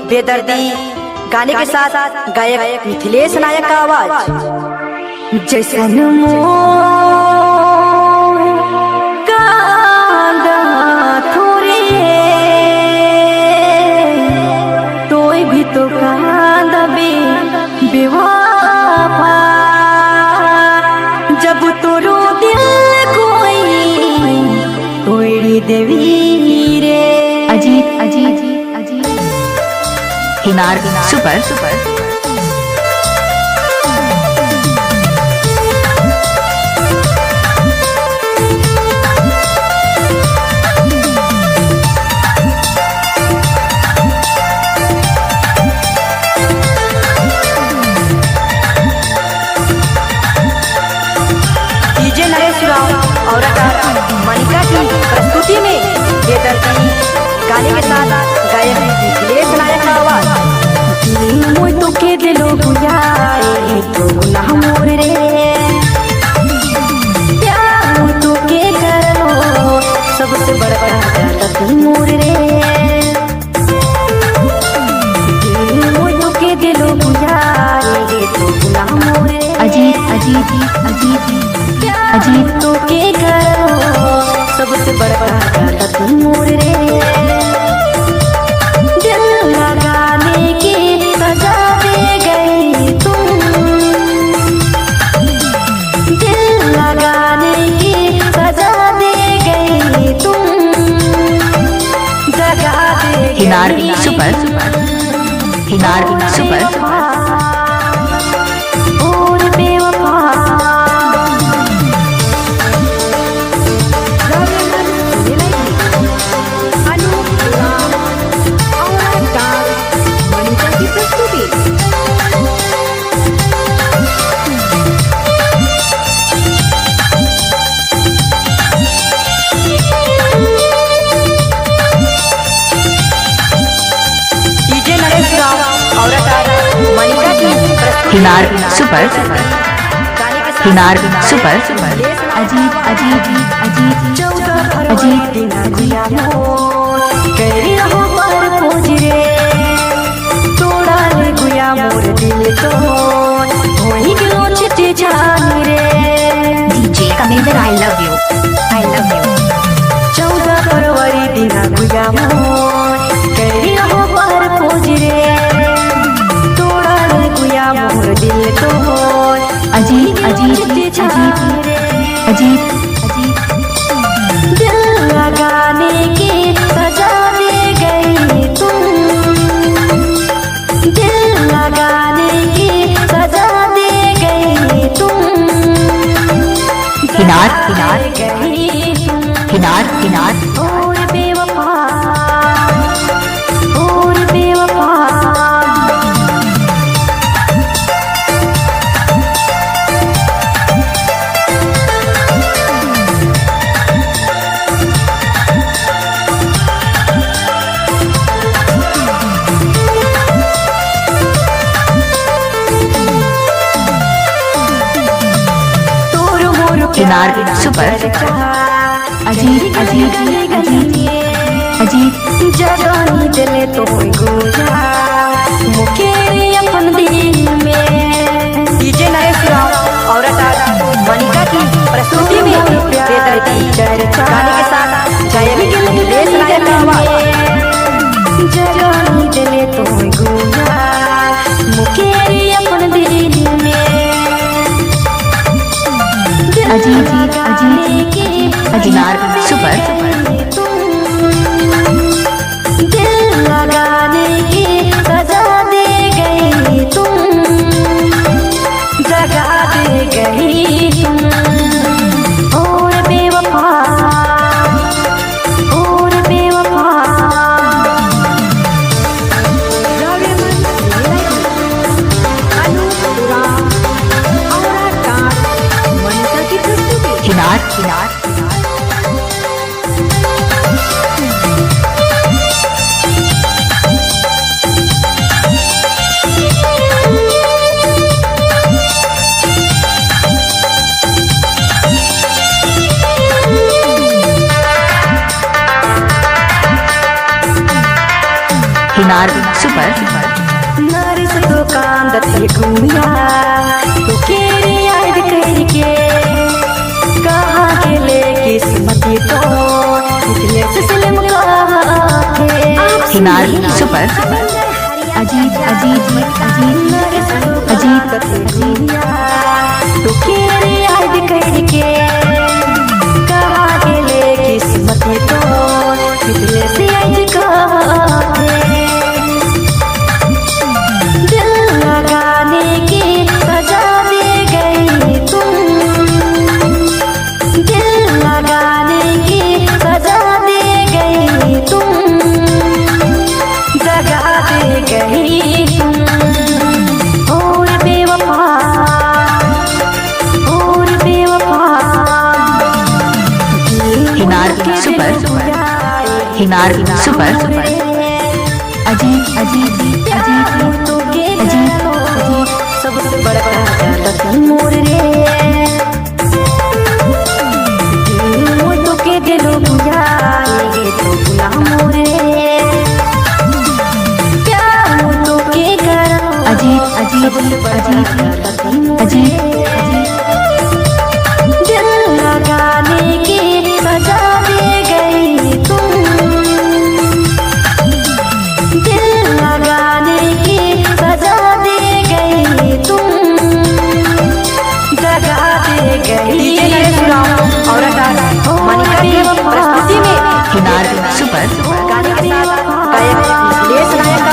बेदर्दी गाने के साथ गायक मिथिलेश नायक का आवाज। जैसन थोड़ी तोय भी तो कांदबे बेवफा, जब तोरो दिल कोई तोड़ी देवी रे। अजीत अजीत अजीत किनार सुपर सुपर और मनिका की प्रस्तुति में बेदर्दी गाने के साथ गायक मिथिलेश नायक का आवाज। मोय तो के दिलो बुझाए तो ना मोर रे, प्यार तो के करो सबसे बड़ा तू मोर रे। मोय तो के दिलो बुझाए तो ना मोर रे। अजीत अजीत अजीत अजीत तो के करो सबसे बड़ा तू मोर रे। दिल लगाने की सजा दे गई तुम, दिल लगाने की सजा दे गई तुम, जगा दे किनार सुपर किनार सुपर और बेवफा। मनिका की किनार सुपर किनार सुपर अजीत अजीत अजीत अजीत गुया मोर करी रहो पर खोज रे, तोड़ा ले गुया मोर दिल तो होई गलो चिट्ठी जान रे। डीजे कमेंदर आई लव यू 14 फरवरी दिना गुया मोर करी रहो पर खोज रे, तोड़ा ले गुया मोर दिल तो अजीत अजीत अजीत अजीत दिल लगाने की सजा दे गई तुम, दिल लगाने की सजा दे गई तुम, किनार किनार गई तुम। किनार किनार और बेवफा और बेवफा। किनार सुपर अजीत अजीत अजीत अजीत जगानी दिले तो गुया मुकेरे अपन दिल में। डीजे नरेश राव और मनिका की प्रस्तुति में बेदर्दी गाने के साथ गायक मिथिलेश नायक का आवाज। जगानी दिले तो गुया मुकेरे अपन दिल में। अजीत अजीत अजीनार सुपर दिल लगाने की किनार सुपर नरिस दुकान दती गुमिया तो केरी याद करके कहाँ के ले किस्मती तो इसलिए सिलसिले मुकाते किनार सुपर अजीत अजीत अजीत अजीत तो केरी याद करके कहाँ के ले किस्मती तो इसलिए से आज कहते दिल लगाने की सजा दे गई तुम दिल लगाने की सजा दे गई तुम जगा दे गई तुम और बेवफा किनार सुपर किनार सुपर अजीत अजीत अजीत अजीत सबसे बड़ा जाता मोर रे तो के दिलो बुझाएंगे तो बुला मोर रे क्या तो के कर अजीत अजीत अजीत अजीत दिल लगाने की सजा दे गई तुम दिल लगाने की सजा दे गई तुम जगा दे गई और मनिका की प्रस्तुति में किनार सुपर गाने के साथ गायक लेस नायक